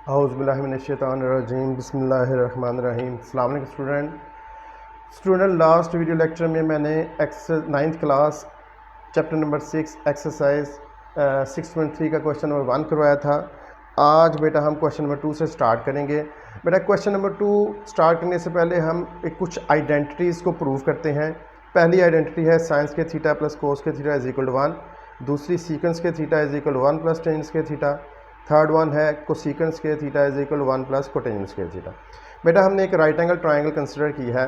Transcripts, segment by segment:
औज़ुबिल्लाहिमिनश्शैतानिर्रजीम बिस्मिल्लाहिर्रहमानिर्रहीम। अस्सलाम वालेकुम स्टूडेंट। लास्ट वीडियो लेक्चर में मैंने exercise 9th class chapter number 6 exercise 6.3 का क्वेश्चन नंबर 1 करवाया था। आज बेटा हम क्वेश्चन नंबर 2 से स्टार्ट करेंगे। बेटा क्वेश्चन नंबर 2 स्टार्ट करने से पहले हम कुछ आइडेंटिटीज़ को प्रूव करते हैं। पहली आइडेंटिटी है साइंस के थीटा प्लस कोस के थीटा इज इक्वल टू 1। दूसरी सीकेंस के theta is equal to 1 plus tangent के थीटा। थर्ड वन है कोसीकेंस के theta is equal 1 plus cotangent के थीटा। बेटा हमने एक राइट एंगल ट्राइंगल कंसिडर की है,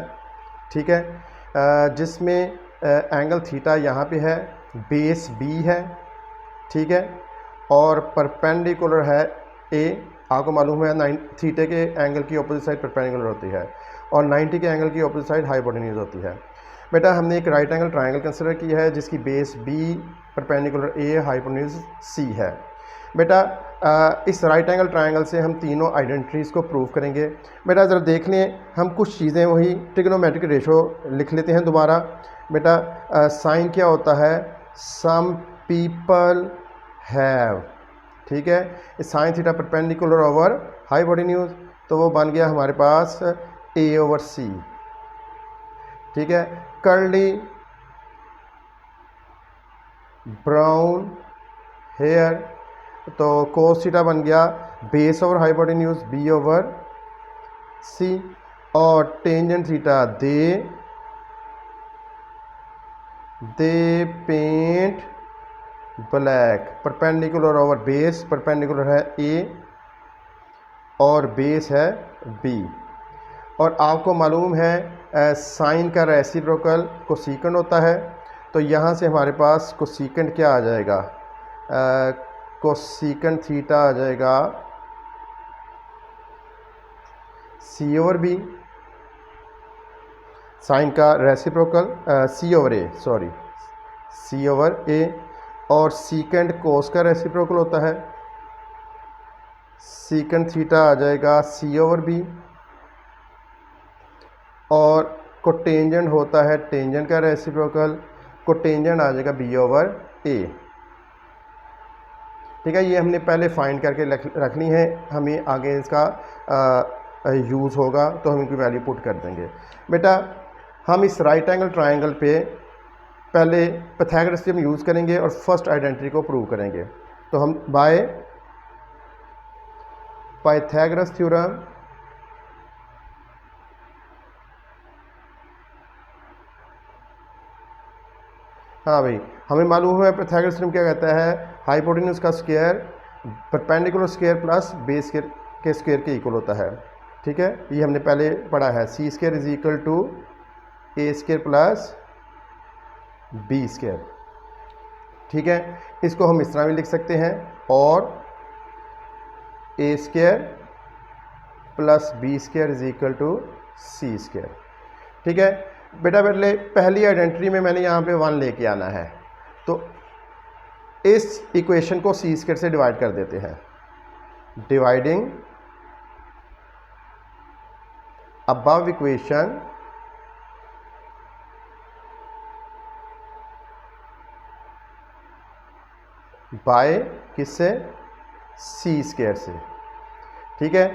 ठीक है, जिसमें एंगल थीटा यहाँ पे है, बेस बी है, ठीक है, और परपेंडिकुलर है ए। आपको मालूम है थीटे के एंगल की अपोजिट साइड परपेंडिकुलर होती है और 90 के एंगल की अपोजिट साइड हाइपोटेन्यूज होती है। बेटा हमने एक राइट एंगल ट्राइंगल कंसिडर की है जिसकी base B, perpendicular A, hypotenuse C है। बेटा इस राइट एंगल ट्रायंगल से हम तीनों आइडेंटिटीज़ को प्रूव करेंगे। बेटा ज़रा देख लें, हम कुछ चीज़ें वही ट्रिग्नोमेट्रिक रेशो लिख लेते हैं दोबारा। बेटा साइन क्या होता है? सम पीपल हैव, ठीक है। Sine theta perpendicular over hypotenuse, तो वो बन गया हमारे पास ए ओवर सी, ठीक है। कर्ली ब्राउन हेयर, तो कोस थीटा बन गया base over hypotenuse B over C, और टेंजेंट थीटा दे पेंट ब्लैक, परपेंडिकुलर ओवर बेस, परपेंडिकुलर है ए और बेस है बी। और आपको मालूम है साइन का रेसिप्रोकल कोसीकेंट होता है, तो यहाँ से हमारे पास कोसीकेंट क्या आ जाएगा? कोसीकेंट थीटा आ जाएगा सी ओवर बी, साइन का रेसिप्रोकल सी ओवर ए, सॉरी सी ओवर ए, और सीकेंट कोस का रेसिप्रोकल होता है, सीकेंट थीटा आ जाएगा सी ओवर बी, और कोटेंजेंट होता है टेंजेंट का रेसिप्रोकल, कोटेंजेंट आ जाएगा बी ओवर ए, ठीक है। ये हमने पहले फाइंड करके रखनी है, हमें आगे इसका यूज़ होगा तो हम इनकी वैल्यू पुट कर देंगे। बेटा हम इस राइट एंगल ट्रायंगल पे पहले पाइथागोरस थ्योरम यूज़ करेंगे और फर्स्ट आइडेंटिटी को प्रूव करेंगे। तो हम बाय पाइथागोरस थ्योरम हाँ भाई, हमें मालूम है पाइथागोरस थ्योरम क्या कहता है? हाइपोटेन्यूज का square perpendicular square plus base के स्क्वायर के इक्वल होता है, ठीक है। ये हमने पहले पढ़ा है, C square is equal to A square plus B square, ठीक है। इसको हम इस तरह भी लिख सकते हैं, और ए square plus B square is equal to C square, ठीक है। बेटा पहली आइडेंटिटी में मैंने यहाँ पे 1 लेके आना है, तो इस इक्वेशन को सी स्क्वायर से डिवाइड कर देते हैं। डिवाइडिंग अबव इक्वेशन बाय किससे? सी स्क्वायर से, ठीक है।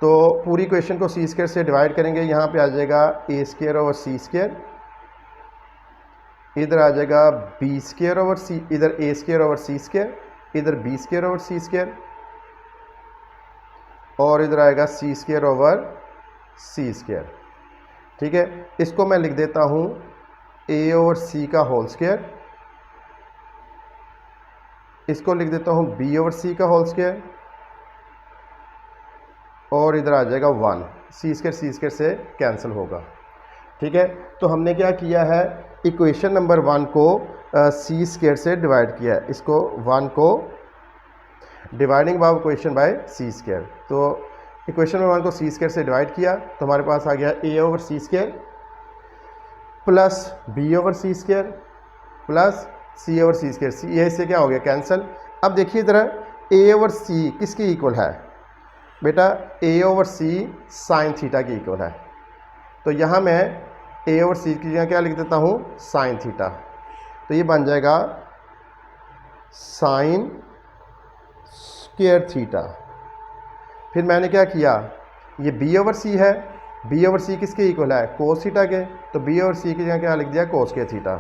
तो पूरी इक्वेशन को सी स्क्वायर से डिवाइड करेंगे, यहाँ पे आ जाएगा A square over C square, इधर आ जाएगा बी स्क्वायर ओवर सी, इधर ए स्क्वायर ओवर सी स्क्वायर, इधर बी स्क्वायर ओवर सी स्क्वायर, और इधर आएगा सी स्क्वायर ओवर सी स्क्वायर, ठीक है। इसको मैं लिख देता हूँ ए ओवर सी का होल स्क्वायर, इसको लिख देता हूँ बी ओवर सी का होल स्क्वायर, और इधर आ जाएगा 1, सी स्क्वायर से कैंसिल होगा, ठीक है। तो हमने क्या किया है? इक्वेशन नंबर 1 को सी स्क्वायर से डिवाइड किया है, इसको 1 को dividing by equation by C square. तो इक्वेशन नंबर 1 को सी स्क्वायर से डिवाइड किया तो हमारे पास आ गया ए ओवर सी स्क्वायर प्लस बी ओवर सी स्क्वायर प्लस सी ओवर सी स्क्वायर, सी ए से क्या हो गया? कैंसिल। अब देखिए ज़रा, ए ओवर सी किसकी इक्वल है? बेटा ए ओवर सी साइन थीटा की इक्वल है, तो यहाँ मैं ए ओवर सी की जगह क्या लिख देता हूँ? साइन थीटा, तो ये बन जाएगा साइन स्क्वायर थीटा। फिर मैंने क्या किया, ये बी ओवर सी है, बी ओवर सी किसके इक्वल है, कोस थीटा के, तो बी ओवर सी की जगह क्या लिख दिया, कोस के थीटा,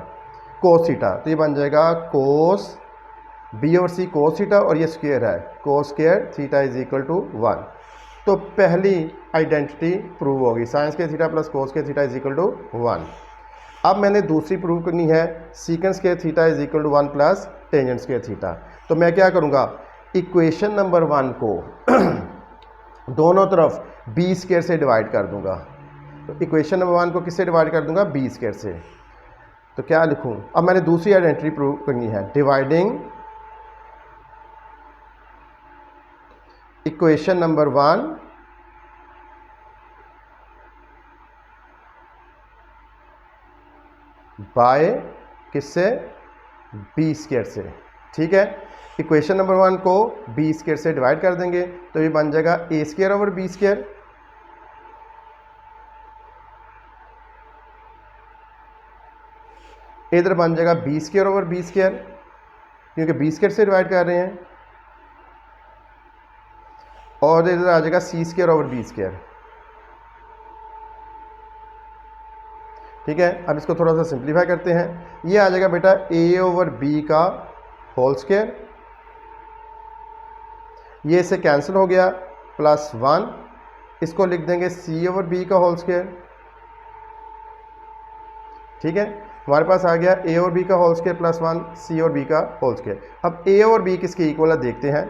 कोस थीटा, तो ये बन जाएगा cos B over C cos theta, और ये स्क्वायर है cos square theta is equal to 1। तो पहली आइडेंटिटी प्रूव होगी, साइंस के थीटा प्लस कोस के थीटा इज इक्वल टू 1। अब मैंने दूसरी प्रूव करनी है, सीकेंस के theta is equal to 1 plus tangent के थीटा। तो मैं क्या करूँगा, इक्वेशन नंबर 1 को दोनों तरफ बी स्क्वायर से डिवाइड कर दूंगा। तो इक्वेशन नंबर 1 को किससे डिवाइड कर दूंगा, बी स्क्वायर से। तो क्या लिखूं, अब मैंने दूसरी आइडेंटिटी प्रूव करनी है, डिवाइडिंग इक्वेशन नंबर 1 बाय किससे, बी स्क्वायर से। ठीक है, इक्वेशन नंबर 1 को बी स्क्वायर से डिवाइड कर देंगे, तो ये बन जाएगा A square over B square, इधर बन जाएगा B square over B square, क्योंकि बी स्क्वायर से डिवाइड कर रहे हैं, और इधर आ जाएगा C square over B square. ठीक है, अब इसको थोड़ा सा सिंप्लीफाई करते हैं, ये आ जाएगा बेटा ए ओवर बी का होल स्क्वायर, ये इससे कैंसिल हो गया, प्लस 1, इसको लिख देंगे सी ओवर बी का होल स्क्वायर। ठीक है, हमारे पास आ गया ए और बी का होल स्क्वायर प्लस 1 सी और बी का होल स्क्वायर। अब ए और बी किसके इक्वल है देखते हैं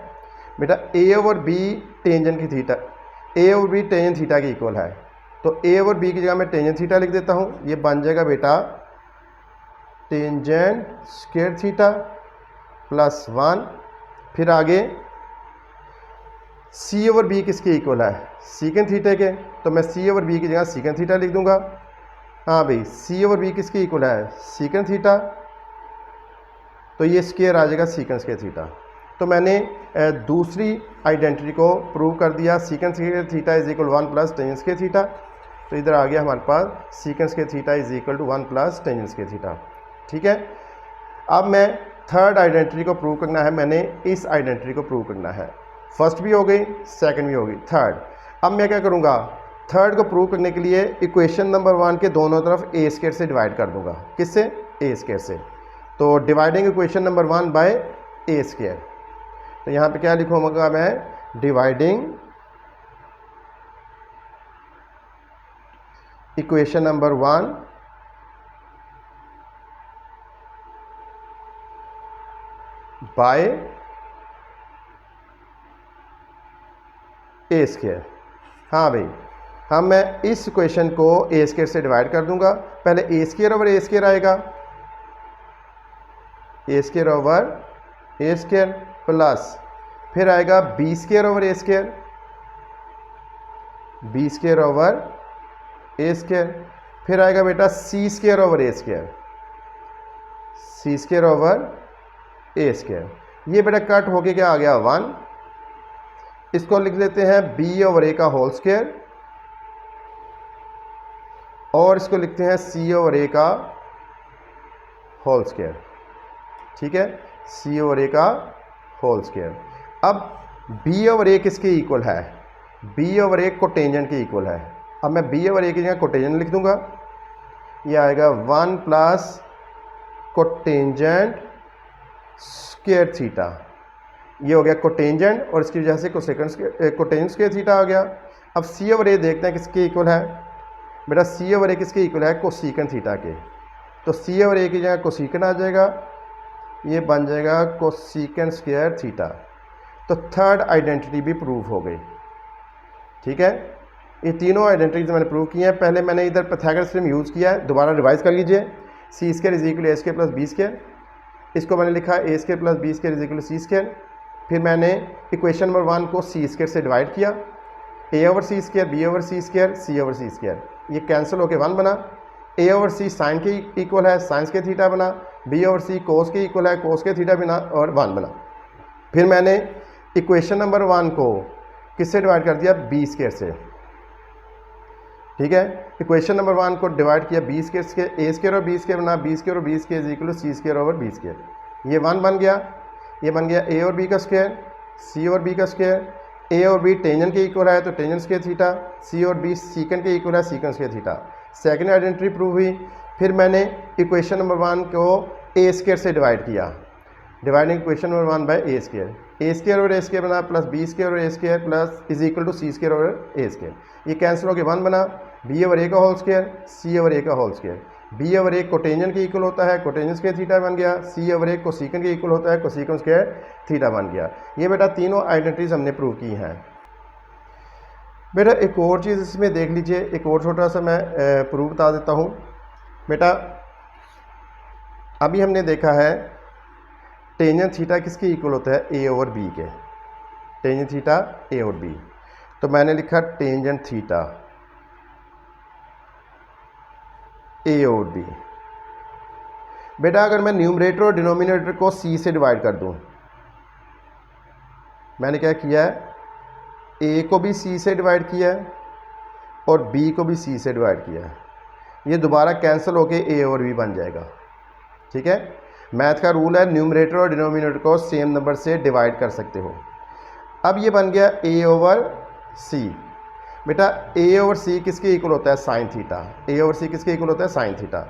बेटा, ए और बी टेंजेंट की थीटा, ए और बी टेंजेंट थीटा के इक्वल है, तो ए और बी की जगह मैं टेंजेंट थीटा लिख देता हूँ, ये बन जाएगा बेटा टेंजेंट स्क्वायर थीटा प्लस 1। फिर आगे सी ओवर बी किसके इक्वल है, सीकेंट थीटा के, तो मैं सी ओवर बी की जगह सीकेंट थीटा लिख दूंगा। हाँ भाई, सी ओवर बी किसके इक्वल है, सीकेंट थीटा, तो ये स्क्वायर आ जाएगा सीकेंट स्क्वायर थीटा। तो मैंने दूसरी आइडेंटिटी को प्रूव कर दिया, secant square theta is equal 1 plus tangent square theta, तो इधर आ गया हमारे पास secant square theta is equal to 1 plus tangent square theta. ठीक है, अब मैं थर्ड आइडेंटिटी को प्रूव करना है, मैंने इस आइडेंटिटी को प्रूव करना है, फर्स्ट भी हो गई, सेकंड भी हो गई, थर्ड। अब मैं क्या करूँगा, थर्ड को प्रूव करने के लिए इक्वेशन नंबर 1 के दोनों तरफ ए स्क्वायर से डिवाइड कर दूंगा, किससे, ए स्क्वायर से। तो dividing equation number 1 by a square, तो यहाँ पे क्या लिखूंगा मैं, dividing equation number 1 by a square. हाँ भाई, हम मैं इस इक्वेशन को ए स्क्वायर से डिवाइड कर दूंगा, पहले ए स्क्वायर ओवर ए स्क्वायर आएगा, ए square over a square plus फिर आएगा B square over a square, B square over a square, फिर आएगा बेटा सी square over a square, C square over a square. ये बेटा कट होके क्या आ गया 1, इसको लिख लेते हैं बी ओवर ए का होल स्क्वायर, और इसको लिखते हैं सी ओवर ए का होल स्क्वायर। ठीक है, सी ओवर ए का होल स्क्वायर। अब बी ओवर ए किसके इक्वल है, बी ओवर ए कोटेंजेंट के इक्वल है। अब मैं बी ओवर ए की जगह कोटेंजेंट लिख दूंगा, ये आएगा 1 प्लस कोटेंजेंट स्क्वायर थीटा, ये हो गया कोटेंजेंट, और इसकी वजह से कोटेंजेंट स्क्वायर थीटा आ गया। अब सी ओवर ए देखते हैं किसके इक्वल है बेटा, सी ओवर ए किसके इक्वल है, कोसीकेंट थीटा के, तो सी ओवर ए की जगह कोसीकेंट आ जाएगा, ये बन जाएगा कोसीकेंट स्क्वायर थीटा। तो थर्ड आइडेंटिटी भी प्रूव हो गई। ठीक है, ये तीनों आइडेंटिटीज मैंने प्रूव की हैं। पहले मैंने इधर पाइथागोरस थ्योरम यूज़ किया है, दोबारा रिवाइज कर लीजिए, c square is equal a square plus B square, इसको मैंने लिखा a square plus B square is equal c square. फिर मैंने इक्वेशन नंबर 1 को सी स्क्वायर से डिवाइड किया, ए ओवर सी स्क्वायर, बी ओवर सी स्क्वायर, सी ओवर सी स्क्वायर, ये कैंसिल होकर 1 बना, ए ओवर सी साइन के इक्वल है, साइंस के थीटा बना, बी ओवर सी कोस के इक्वल है, कोस के थीटा बना, और 1 बना। फिर मैंने इक्वेशन नंबर 1 को किससे डिवाइड कर दिया, बी स्क्वायर से। ठीक है, इक्वेशन नंबर 1 को डिवाइड किया बी स्क्वायर से, ए स्क्वायर और बी स्क्वायर बना, बी स्क्वायर और B square is equal to C square over B square, ये 1 बन गया, ये बन गया ए और बी का स्क्वायर, सी और बी का स्क्वायर, ए और बी टेंजेंट के इक्वल है तो टेंजेंट स्क्वायर थीटा, सी और बी सीकेंट के इक्वल है secant square theta. Second identity prove हुई। फिर मैंने इक्वेशन नंबर 1 को ए स्क्वायर से डिवाइड किया, dividing equation number 1 by a square और ए स्क्वायर बना प्लस बी स्क्वायर और ए square plus is equal to C square और ए स्क्वायर। ये कैंसिल होकर 1 बना, बी ओवर ए का होल स्क्वायर सी ओवर ए का होल स्क्वायर। बी ओवर ए कोटेंजेंट के इक्वल होता है, कोटेंजेंट स्क्वायर थीटा बन गया। सी ओवर ए कोसेकेंट के इक्वल होता है, कोसेकेंट स्क्वायर थीटा बन गया। ये बेटा तीनों आइडेंटिटीज हमने प्रूव की हैं। बेटा एक और चीज़ इसमें देख लीजिए, एक और छोटा सा मैं प्रूफ बता देता हूँ। बेटा अभी हमने देखा है टेंजेंट थीटा किसके इक्वल होता है, ए ओवर बी के। टेंजेंट थीटा ए और बी, तो मैंने लिखा टेंजेंट थीटा ए और बी। बेटा अगर मैं न्यूमरेटर और डिनोमिनेटर को सी से डिवाइड कर दूं, मैंने क्या किया है, ए को भी सी से डिवाइड किया है और बी को भी सी से डिवाइड किया है। ये दोबारा कैंसिल होके ए और बी बन जाएगा। ठीक है, मैथ का रूल है न्यूमरेटर और डिनोमिनेटर को सेम नंबर से डिवाइड कर सकते हो। अब ये बन गया ए ओवर सी। बेटा ए ओवर सी किसके इक्वल होता है, साइन थीटा। ए ओवर सी किसके इक्वल होता है, साइन थीटा।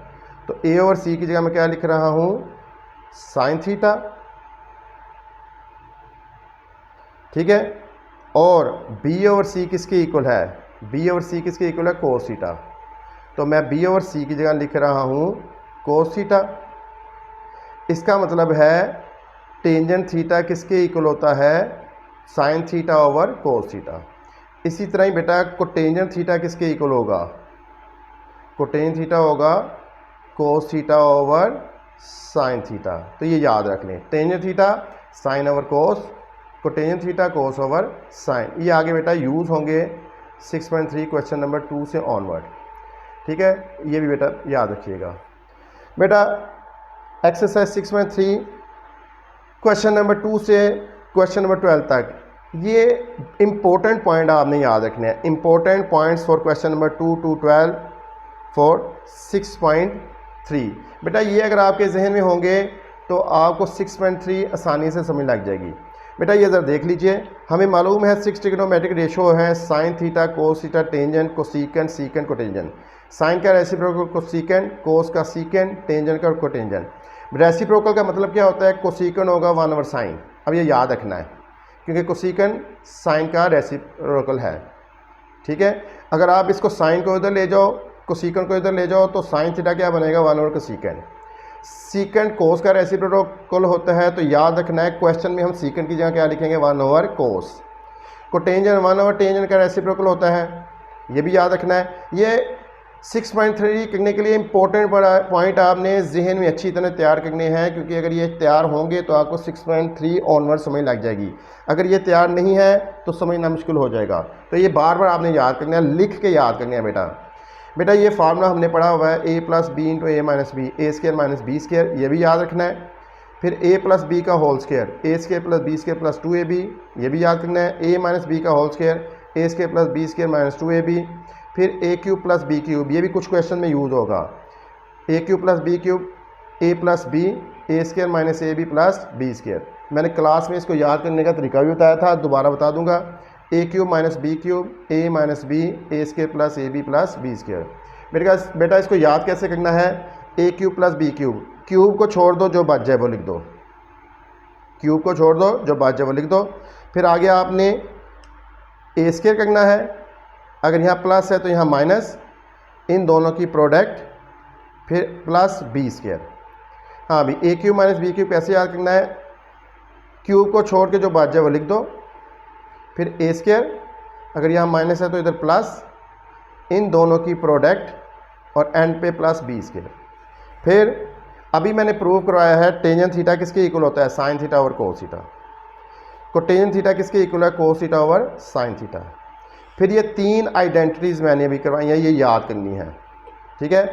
तो ए ओवर सी की जगह मैं क्या लिख रहा हूँ, साइन थीटा। ठीक है, और बी ओवर सी किसके इक्वल है, बी ओवर सी किसके इक्वल है, कोस थीटा। तो मैं बी ओवर सी की जगह लिख रहा हूँ कोस थीटा। इसका मतलब है टेंजेंट थीटा किसके इक्वल होता है, sine theta over cos theta. इसी तरह ही बेटा कोटेंजेंट थीटा किसके इक्वल होगा, कोटेंजेंट थीटा होगा cos theta over sine theta. तो ये याद रख लें, tangent theta sine over cos, cotangent theta cos over sine. ये आगे बेटा यूज़ होंगे 6.3 क्वेश्चन नंबर 2 से ऑनवर्ड। ठीक है, ये भी बेटा याद रखिएगा। बेटा एक्सरसाइज 6.3 क्वेश्चन नंबर 2 से क्वेश्चन नंबर 12 तक ये इंपॉर्टेंट पॉइंट आपने याद रखने हैं। Important points for question number 2 to 12 for 6.3। बेटा ये अगर आपके जहन में होंगे तो आपको 6.3 आसानी से समझ लग जाएगी। बेटा ये ज़रा देख लीजिए, हमें मालूम है 6 ट्रिग्नोमेट्रिक रेशो है, sine theta cos theta tangent cosecant secant cotangent. Sine का रेसिप्रोकल कोसेकेंट, कोस का सीकेंट, टेंजेंट का कोटेंजेंट। रेसिप्रोकल का मतलब क्या होता है, कोसेकेंट होगा 1 ओवर साइन। अब ये याद रखना है क्योंकि कोसेकेंट साइन का रेसिप्रोकल है। ठीक है, अगर आप इसको साइन को इधर ले जाओ, कोसेकेंट को इधर ले जाओ, तो साइन थीटा क्या बनेगा, 1 ओवर कोसेकेंट। सीकेंट कोस का रेसिप्रोकल होता है, तो याद रखना है क्वेश्चन में हम सीकेंट की जगह क्या लिखेंगे, 1 over cos. Cotangent 1 over tangent का रेसिप्रोकल होता है, ये भी याद रखना है। ये 6.3 करने के लिए इंपॉर्टेंट पॉइंट आपने जहन में अच्छी तरह तैयार करने हैं, क्योंकि अगर ये तैयार होंगे तो आपको 6.3 ऑनवर्ड समझ लग जाएगी। अगर ये तैयार नहीं है तो समझना मुश्किल हो जाएगा। तो ये बार बार आपने याद करना है, लिख के याद करना है बेटा। बेटा ये फार्मूला हमने पढ़ा हुआ है a plus B into A minus B, A square minus B square, ये भी याद रखना है। फिर a प्लस बी का whole square, a square plus B square plus 2ab, ये भी याद करना है। a माइनस बी का whole square, a square plus B square minus 2ab। फिर a cube plus b cube, ये भी कुछ क्वेश्चन में यूज़ होगा। A cube plus b cube, A plus B, A square minus A B plus B square. मैंने class में इसको याद करने का तरीका भी बताया था, दोबारा बता दूंगा। A cube minus B cube, a minus B, A square plus a B plus B square. बेटा इसको याद कैसे करना है, a cube plus b cube, cube को छोड़ दो, जो बच जाए वो लिख दो। क्यूब को छोड़ दो, जो बच जाए वो लिख दो। फिर आगे आपने ए स्क्वायर करना है, अगर यहाँ प्लस है तो यहाँ माइनस, इन दोनों की प्रोडक्ट, फिर प्लस बी स्क्वायर। हाँ भी A cube minus B cube कैसे याद करना है, क्यूब को छोड़ के जो बच जाए वो लिख दो। फिर ए स्क्वायर, अगर यहाँ माइनस है तो इधर प्लस, इन दोनों की प्रोडक्ट और एंड पे प्लस बी स्क्वायर। फिर अभी मैंने प्रूव करवाया है टेंजेंट थीटा किसके इक्वल होता है, sine theta over cos theta. Cotangent theta किसके इक्वल है, कोस थीटा ओवर साइन थीटा। फिर ये 3 आइडेंटिटीज़ मैंने अभी करवाई हैं, ये याद करनी है। ठीक है,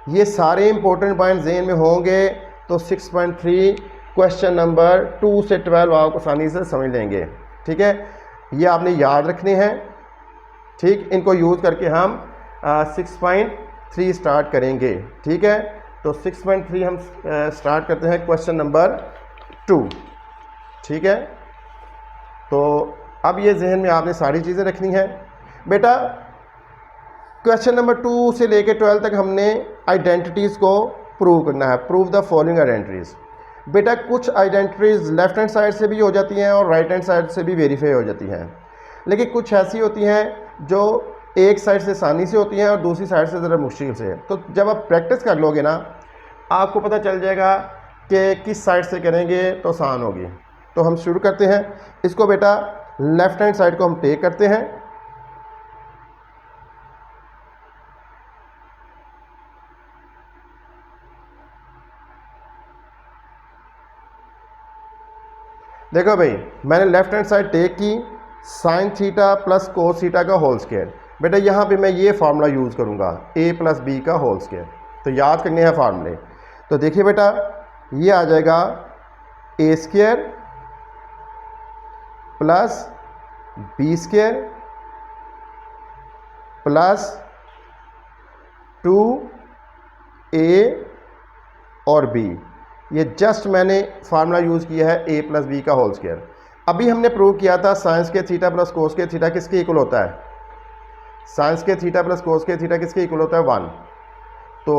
ये सारे इंपॉर्टेंट पॉइंट ज़हन में होंगे तो 6.3 क्वेश्चन नंबर 2 से 12 आप आसानी से समझ लेंगे। ठीक है, ये आपने याद रखने हैं। ठीक, इनको यूज़ करके हम 6.3 स्टार्ट करेंगे। ठीक है, तो 6.3 हम स्टार्ट करते हैं क्वेश्चन नंबर 2। ठीक है, तो अब ये जहन में आपने सारी चीज़ें रखनी है बेटा। क्वेश्चन नंबर 2 से लेकर 12 तक हमने आइडेंटिटीज़ को प्रूव करना है। Prove the following identities. बेटा कुछ आइडेंटिटीज़ लेफ्ट हैंड साइड से भी हो जाती हैं और राइट हैंड साइड से भी वेरीफाई हो जाती हैं, लेकिन कुछ ऐसी होती हैं जो एक साइड से आसानी से होती हैं और दूसरी साइड से ज़रा मुश्किल से। तो जब आप प्रैक्टिस कर लोगे ना, आपको पता चल जाएगा कि किस साइड से करेंगे तो आसान होगी। तो हम शुरू करते हैं इसको बेटा। लेफ्ट हैंड साइड को हम टेक करते हैं, देखो भाई मैंने लेफ्ट हैंड साइड टेक की, sine theta plus cos theta का होल स्क्वायर। बेटा यहाँ पे मैं ये फार्मूला यूज़ करूँगा a प्लस बी का होल स्क्वायर। तो याद करने हैं फार्मूले। तो देखिए बेटा ये आ जाएगा a square plus B square plus 2a और b। ये जस्ट मैंने फार्मूला यूज़ किया है a प्लस बी का होल स्क्वायर। अभी हमने प्रूव किया था साइंस के थीटा प्लस कोस के थीटा किसके इक्वल होता है। साइंस के थीटा प्लस कोस के थीटा किसके इक्वल होता है 1। तो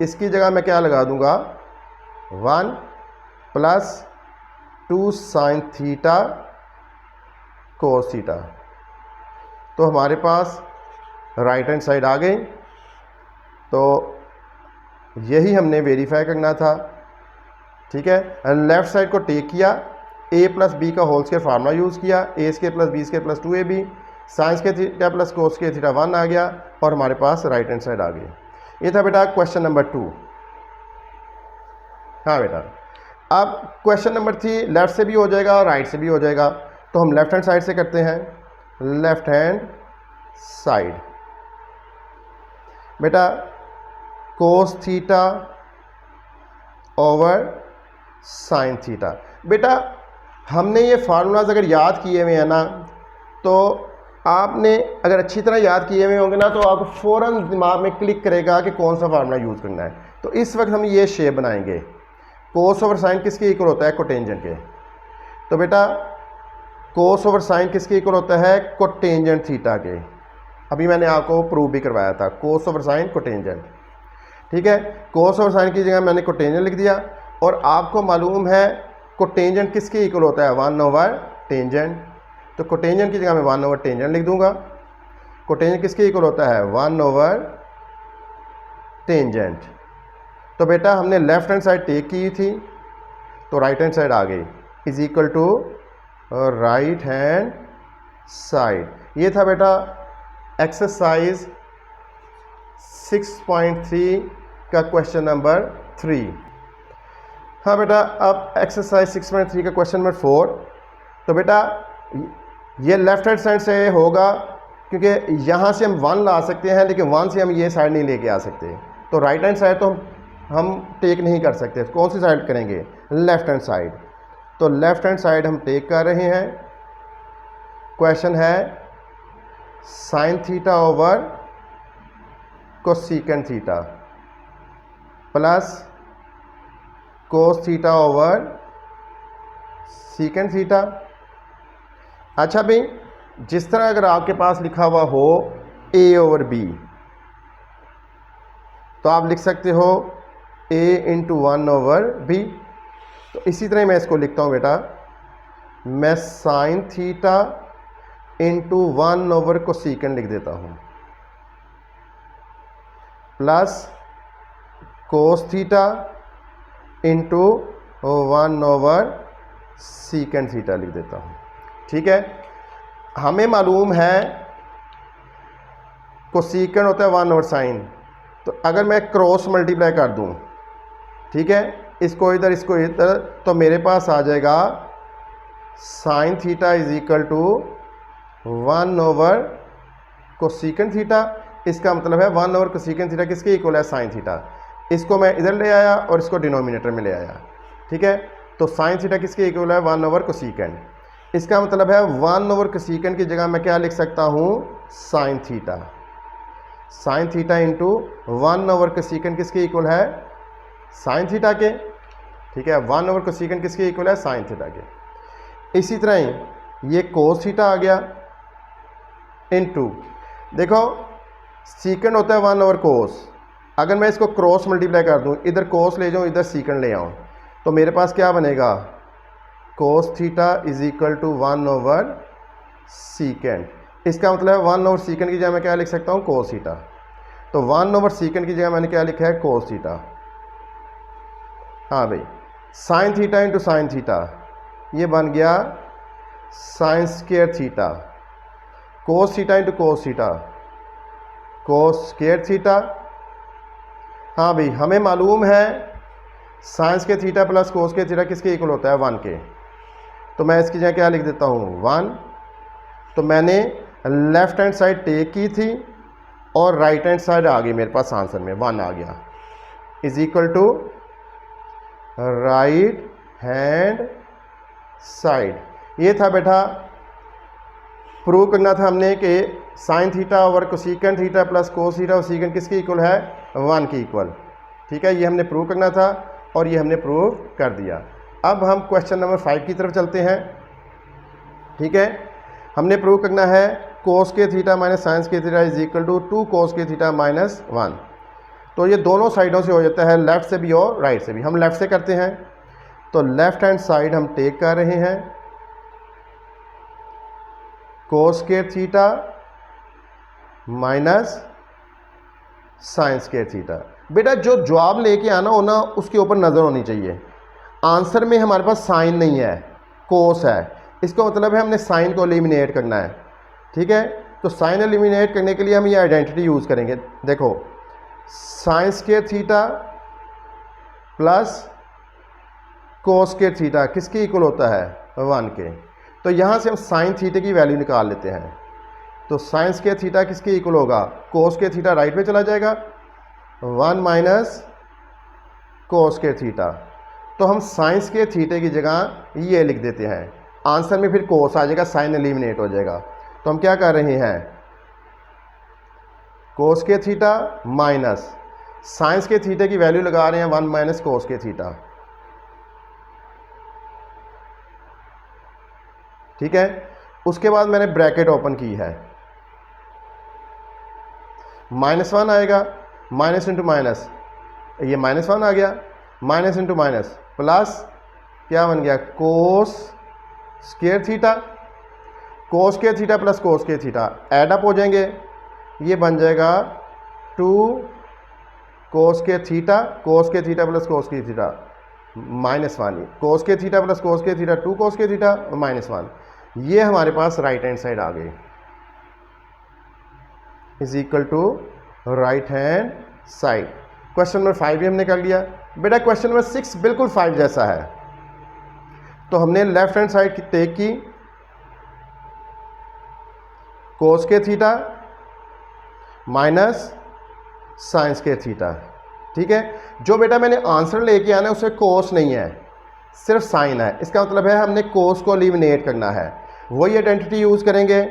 इसकी जगह मैं क्या लगा दूंगा 1 प्लस 2 साइन थीटा कोस थीटा। तो हमारे पास राइट हैंड साइड आ गई। तो यही हमने वेरीफाई करना था, ठीक है। लेफ्ट साइड को टेक किया, a प्लस बी का होल स्क्वायर फार्मूला यूज़ किया, a square plus B square plus 2ab, sine के थीटा प्लस कोस के थीटा 1 आ गया और हमारे पास राइट हैंड साइड आ गई। ये था बेटा क्वेश्चन नंबर 2। हाँ बेटा, अब क्वेश्चन नंबर 3 लेफ्ट से भी हो जाएगा और राइट से भी हो जाएगा। तो हम लेफ्ट हैंड साइड से करते हैं। लेफ्ट हैंड साइड बेटा कोस थीटा ओवर साइन थीटा। बेटा हमने ये फार्मूलाज अगर याद किए हुए हैं ना, तो आपने अगर अच्छी तरह याद किए हुए होंगे ना, तो आपको फ़ौरन दिमाग में क्लिक करेगा कि कौन सा फार्मूला यूज़ करना है। तो इस वक्त हम ये शेप बनाएंगे। कोस ओवर साइन किसके इक्वल होता है कोटेंजेंट के। तो बेटा कोस ओवर साइन किसके इक्वल होता है कोटेंजेंट थीटा के। अभी मैंने आपको प्रूव भी करवाया था कोस ओवर साइन कोटेंजेंट, ठीक है। कोस ओवर साइन की जगह मैंने कोटेंजेंट लिख दिया। और आपको मालूम है कोटेंजेंट किसके इक्वल होता है 1 ओवर टेंजेंट। तो कोटेंजेंट की जगह मैं 1 ओवर टेंजेंट लिख दूंगा। कोटेंजेंट किसके इक्वल होता है 1 ओवर टेंजेंट। तो बेटा हमने लेफ्ट हैंड साइड टेक की थी, तो राइट हैंड साइड आ गई is equal to right hand side. ये था बेटा एक्सरसाइज 6.3 का क्वेश्चन नंबर 3। हाँ बेटा, अब एक्सरसाइज 6.3 का क्वेश्चन नंबर 4। तो बेटा ये लेफ्ट हैंड साइड से होगा, क्योंकि यहाँ से हम 1 ला सकते हैं, लेकिन 1 से हम ये साइड नहीं लेके आ सकते। तो राइट हैंड साइड तो हम टेक नहीं कर सकते। कौन सी साइड करेंगे लेफ्ट हैंड साइड। तो लेफ्ट हैंड साइड हम टेक कर रहे हैं। क्वेश्चन है sine theta over cosecant theta plus cos theta over secant theta. अच्छा भाई, जिस तरह अगर आपके पास लिखा हुआ हो a ओवर b, तो आप लिख सकते हो a इंटू 1 ओवर b। तो इसी तरह मैं इसको लिखता हूँ बेटा, मैं sine theta into 1 over cosecant लिख देता हूँ plus cos theta into 1 over secant theta लिख देता हूँ। ठीक है, हमें मालूम है कोसेकेंट होता है 1 ओवर साइन। तो अगर मैं क्रॉस मल्टीप्लाई कर दूँ, ठीक है, इसको इधर, तो मेरे पास आ जाएगा sine theta is equal to 1 over cosecant theta. इसका मतलब है 1 ओवर कोसेकेंट थीटा किसके इक्वल है साइन थीटा। इसको मैं इधर ले आया और इसको डिनोमिनेटर में ले आया। ठीक है, तो साइन थीटा किसके इक्वल है 1 ओवर कोसेकेंट। इसका मतलब है 1 ओवर कोसेकेंट की जगह मैं क्या लिख सकता हूँ sine theta. Sine theta into 1 over cosecant किसके इक्वल है साइन थीटा के। ठीक है, 1 ओवर कोसेकेंट किसके इक्वल है साइन थीटा के। इसी तरह ही ये कोस थीटा आ गया इनटू, देखो सीकेंड होता है 1/कोस, अगर मैं इसको क्रॉस मल्टीप्लाई कर दूं, इधर कोस ले जाऊं इधर सीकेंड ले आऊं, तो मेरे पास क्या बनेगा, cos theta is equal to 1/सीकेंड। इसका मतलब है 1/सीकेंड की जगह मैं क्या लिख सकता हूं, कोस थीटा। तो 1/सीकेंड की जगह मैंने क्या लिखा है, कोस थीटा। हाँ भाई, sine theta into sine theta, ये बन गया sine square theta. Cos theta into cos theta, cos square theta. हाँ भाई, हमें मालूम है sine square theta plus cos square theta किसके इक्वल होता है, 1 के। तो मैं इसकी जगह क्या लिख देता हूँ, 1। तो मैंने लेफ्ट हैंड साइड टेक की थी और राइट हैंड साइड आ गई मेरे पास आंसर में 1 आ गया, is equal to right hand side. ये था बेटा, प्रूव करना था हमने कि sine theta over cosecant theta plus cos theta और सीकेंड किसके इक्वल है, 1 के इक्वल। ठीक है, ये हमने प्रूव करना था और ये हमने प्रूव कर दिया। अब हम क्वेश्चन नंबर 5 की तरफ चलते हैं। ठीक है, हमने प्रूव करना है कोस के थीटा माइनस साइन के थीटा इज इक्वल टू 2 कोस के थीटा माइनस 1। तो ये दोनों साइडों से हो जाता है, लेफ्ट से भी और राइट से भी। हम लेफ्ट से करते हैं, तो लेफ्ट हैंड साइड हम टेक कर रहे हैं कोस के थीटा माइनस साइन के थीटा। बेटा जो जवाब लेके आना हो ना उसके ऊपर नज़र होनी चाहिए। आंसर में हमारे पास साइन नहीं है, कोस है, इसका मतलब है हमने साइन को एलिमिनेट करना है। ठीक है, तो साइन एलिमिनेट करने के लिए हम ये आइडेंटिटी यूज़ करेंगे। देखो sine square theta plus cos square theta किसके इक्वल होता है, 1 के। तो यहाँ से हम साइन थीटा की वैल्यू निकाल लेते हैं। तो साइन स्क्वायर थीटा किसके इक्वल होगा, कोस स्क्वायर थीटा राइट में चला जाएगा, 1 माइनस कोस स्क्वायर थीटा। तो हम साइन स्क्वायर थीटा की जगह ये लिख देते हैं, आंसर में फिर कोस आ जाएगा, साइन एलिमिनेट हो जाएगा। तो हम क्या कर रहे हैं, कोस square theta minus sine square theta की वैल्यू लगा रहे हैं 1 माइनस कोस स्क्वायर थीटा। ठीक है, उसके बाद मैंने ब्रैकेट ओपन की है, -1 आएगा, माइनस इंटू माइनस, ये -1 आ गया, माइनस इंटू माइनस प्लस क्या बन गया, cos square theta. Cos square theta plus cos square theta add up हो जाएंगे, ये बन जाएगा 2 cos square theta, cos square theta plus cos square theta -1, cos square theta plus cos square theta 2 cos square theta -1। ये हमारे पास right hand side आ गई, is equal to right hand side. Question number 5 भी हमने कर लिया। बेटा क्वेश्चन नंबर 6 बिल्कुल 5 जैसा है। तो हमने लेफ्ट हैंड साइड की टेक की, कोस के थीटा माइनस साइन के थीटा। ठीक है, जो बेटा मैंने आंसर लेके आना है उसमें कोस नहीं है, सिर्फ साइन है। इसका मतलब है हमने कोस को एलिमिनेट करना है, वही आइडेंटिटी यूज करेंगे,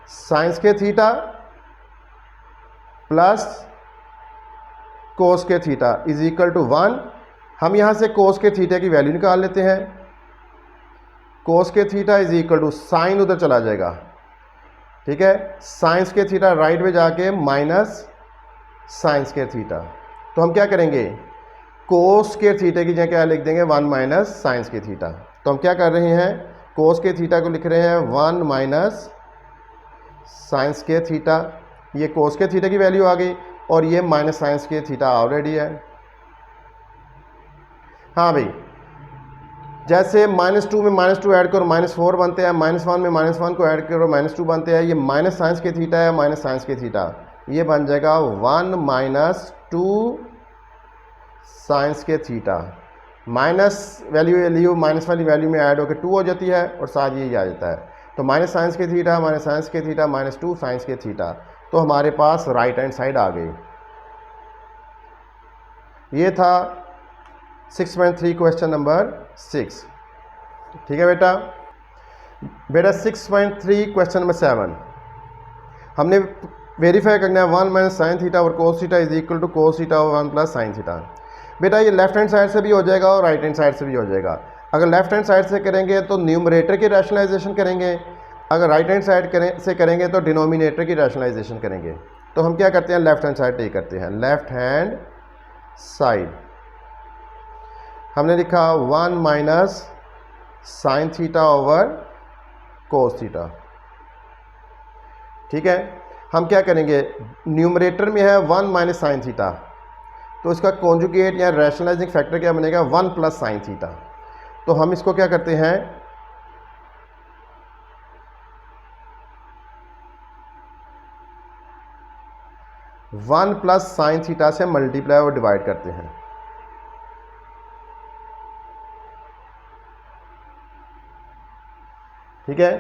साइन के थीटा प्लस कोस के थीटा इज इक्वल टू 1। हम यहाँ से कोस के थीटा की वैल्यू निकाल लेते हैं, कोस के theta is equal to sine उधर चला जाएगा। ठीक है, साइंस के थीटा राइट में जाके माइनस साइंस के थीटा। तो हम क्या करेंगे, कोस के थीटा की जगह क्या लिख देंगे, 1 माइनस साइंस के थीटा। तो हम क्या कर रहे हैं, कोस के थीटा को लिख रहे हैं 1 माइनस साइंस के थीटा। ये कोस के थीटा की वैल्यू आ गई और ये माइनस साइंस के थीटा ऑलरेडी है। हाँ भाई, जैसे -2 में -2 ऐड करो -4 बनते हैं, -1 में -1 को ऐड करो -2 बनते हैं। ये माइनस साइंस के थीटा है, माइनस साइंस के थीटा, ये बन जाएगा 1 माइनस 2 साइंस के थीटा। माइनस वैल्यू माइनस वाली वैल्यू में ऐड होकर 2 हो जाती है और साथ ये आ जाता है। तो माइनस साइंस के थीटा माइनस साइंस के थीटा -2 साइंस के थीटा। तो हमारे पास राइट हैंड साइड आ गई। ये था 6.3 क्वेश्चन नंबर 6। ठीक है बेटा। बेटा 6.3 क्वेश्चन नंबर 7 हमने वेरीफाई करना है 1 माइनस साइन थीटा और cos theta is equal to cos theta और 1 प्लस साइन थीटा। बेटा ये लेफ्ट हैंड साइड से भी हो जाएगा और राइट हैंड साइड से भी हो जाएगा। अगर लेफ्ट हैंड साइड से करेंगे तो न्यूमरेटर की रैशनलाइजेशन करेंगे, अगर राइट हैंड साइड से करेंगे तो डिनोमिनेटर की रैशनलाइजेशन करेंगे। तो हम क्या करते हैं, लेफ्ट हैंड साइड टेक करते हैं। लेफ्ट हैंड साइड हमने लिखा 1 minus sine theta over cos theta. ठीक है, हम क्या करेंगे, न्यूमरेटर में है 1 माइनस साइन थीटा, तो इसका कॉन्जुगेट या रैशनलाइजिंग फैक्टर क्या बनेगा, 1 प्लस साइन थीटा। तो हम इसको क्या करते हैं, वन प्लस साइन थीटा से मल्टीप्लाई और डिवाइड करते हैं। ठीक है,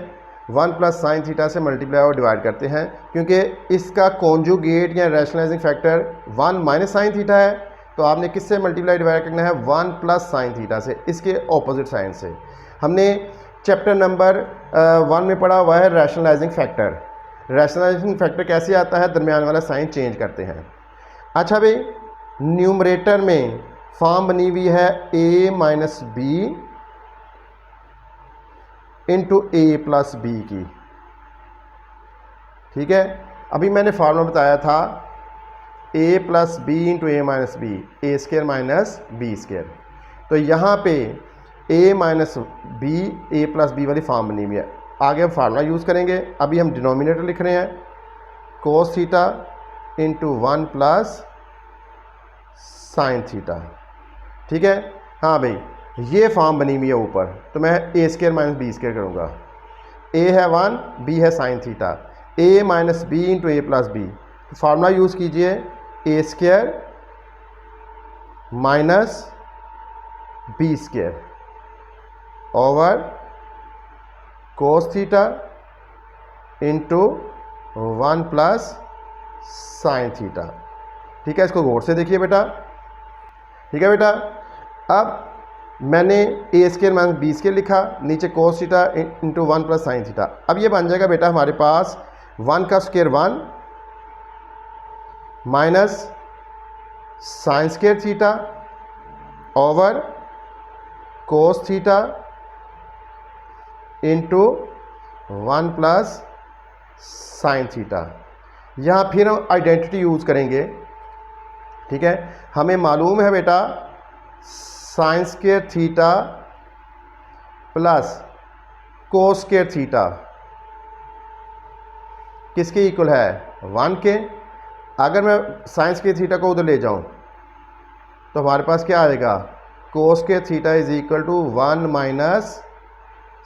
1 प्लस साइन थीटा से मल्टीप्लाई और डिवाइड करते हैं, क्योंकि इसका कॉन्जुगेट या rationalising factor 1 minus sine theta है, तो आपने किससे मल्टीप्लाई डिवाइड करना है, 1 प्लस साइन थीटा से, इसके ऑपोजिट साइन से। हमने चैप्टर नंबर 1 में पढ़ा हुआ है रैशनलाइजिंग फैक्टर। रैशनलाइजिंग फैक्टर कैसे आता है, दरमियान वाला साइन चेंज करते हैं। अच्छा भाई, न्यूमरेटर में फॉर्म बनी हुई है a minus B into A plus B की। ठीक है, अभी मैंने फार्मूला बताया था a plus B into A minus B, A square minus B square. तो यहाँ पे a minus B A plus B वाली फॉर्म बनी हुई है। आगे हम फार्मूला यूज़ करेंगे। अभी हम डिनोमिनेटर लिख रहे हैं कोस theta into 1 plus sine theta. ठीक है, हाँ भाई, ये फॉर्म बनी हुई है ऊपर, तो मैं a square minus B square करूँगा। ए है 1, बी है sine theta, a minus B into A plus b. Formula use कीजिए, a square minus B square over cos theta into 1 plus sine theta. ठीक है, इसको गौर से देखिए बेटा। ठीक है बेटा, अब मैंने ए स्केयर माइनस बी स्केयर लिखा, नीचे कोस theta into 1 plus sine theta. अब ये बन जाएगा बेटा हमारे पास 1 का square 1 minus sine square theta over cos theta into 1 plus sine theta. यहाँ फिर हम आइडेंटिटी यूज़ करेंगे। ठीक है, हमें मालूम है बेटा साइन स्केयर थीटा प्लस कोस स्केयर थीटा किसके इक्वल है, 1 के। अगर मैं साइन स्केयर थीटा को उधर ले जाऊं तो हमारे पास क्या आएगा, cos square theta is equal to 1 minus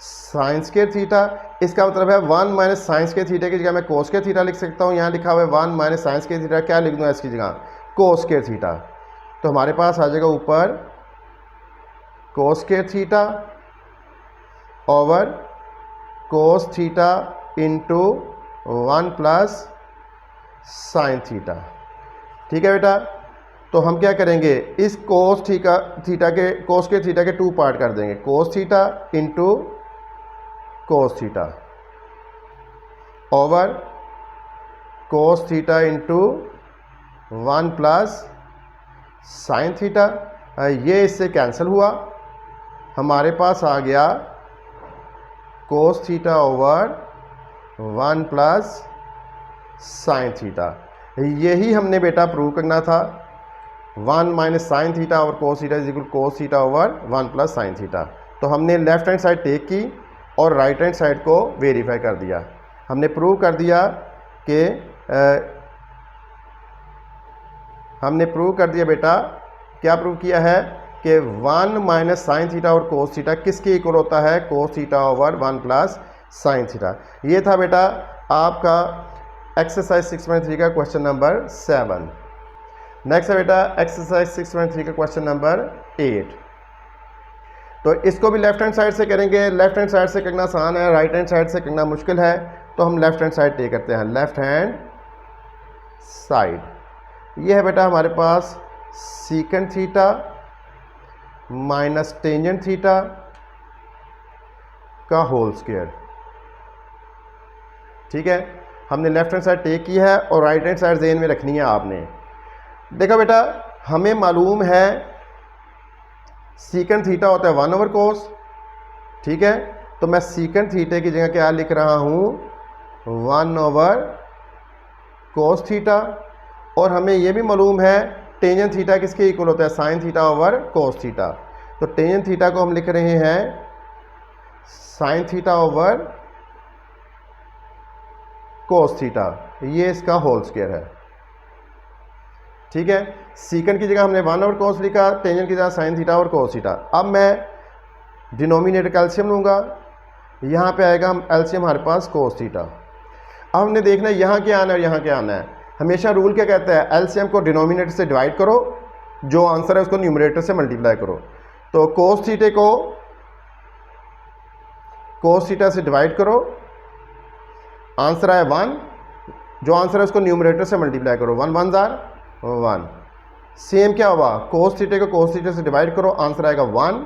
sine square theta. इसका मतलब है 1 माइनस साइन स्केयर थीटा की जगह मैं कोस स्केयर थीटा लिख सकता हूँ। यहाँ लिखा हुआ है 1 माइनस साइन स्केयर थीटा, क्या लिख दूँगा इसकी जगह, कोस स्केयर थीटा। तो हमारे पास आ जाएगा ऊपर कोस square theta over cos theta into 1 plus sine theta. ठीक है बेटा, तो हम क्या करेंगे, इस कोस थीटा के कोस के थीटा के 2 पार्ट कर देंगे, कोस theta into cos theta over cos theta into 1 plus sine theta. ये इससे कैंसिल हुआ, हमारे पास आ गया कोस theta over 1 plus sine theta. यही हमने बेटा प्रूव करना था, 1 माइनस साइन थीटा और cos theta is equal cos theta over 1 plus sine theta. तो हमने लेफ्ट हैंड साइड टेक की और राइट हैंड साइड को वेरीफाई कर दिया। हमने प्रूव कर दिया कि हमने प्रूव कर दिया बेटा, क्या प्रूव किया है कि 1 माइनस साइन थीटा और कोस थीटा किसके इक्वल होता है, कोस theta over 1 plus sine theta. ये था बेटा आपका एक्सरसाइज 6.3 का क्वेश्चन नंबर 7। नेक्स्ट है बेटा एक्सरसाइज 6.3 का क्वेश्चन नंबर 8। तो इसको भी लेफ्ट हैंड साइड से करेंगे। लेफ्ट हैंड साइड से करना आसान है, राइट हैंड साइड से करना मुश्किल है, तो हम लेफ्ट हैंड साइड टेक करते हैं। लेफ्ट हैंड साइड ये है बेटा हमारे पास secant theta minus tangent theta का होल स्क्वायर। ठीक है, हमने लेफ्ट हैंड साइड टेक की है और राइट हैंड साइड ज़हन में रखनी है आपने। देखो बेटा, हमें मालूम है सीकेंट थीटा होता है 1 ओवर कोस ठीक है, तो मैं सीकेंट थीटा की जगह क्या लिख रहा हूँ, 1/cos थीटा। और हमें यह भी मालूम है टेंजेंट थीटा किसके इक्वल होता है, sine theta over cos theta. तो टेंजेंट थीटा को हम लिख रहे हैं sign theta over cos theta, ये इसका होल स्क्वायर है। ठीक है, सीकेंट की जगह हमने 1/cos लिखा, टेंजेंट की जगह साइन थीटा और कोस थीटा। अब मैं डिनोमिनेटर का एलसीएम लूँगा, यहाँ पे आएगा एलसीएम हमारे पास कोस थीटा। अब हमने देखना है यहाँ क्या आना है और यहाँ क्या आना है। हमेशा रूल क्या कहता है, एलसीएम को डिनोमिनेटर से डिवाइड करो, जो आंसर है उसको न्यूमरेटर से मल्टीप्लाई करो। तो कोस थीटा को कोस थीटा से डिवाइड करो, आंसर आया 1, जो आंसर है उसको न्यूमरेटर से मल्टीप्लाई करो, 1 1 जार 1। सेम क्या हुआ, कोस थीटा को कोस थीटा से डिवाइड करो, आंसर आएगा 1,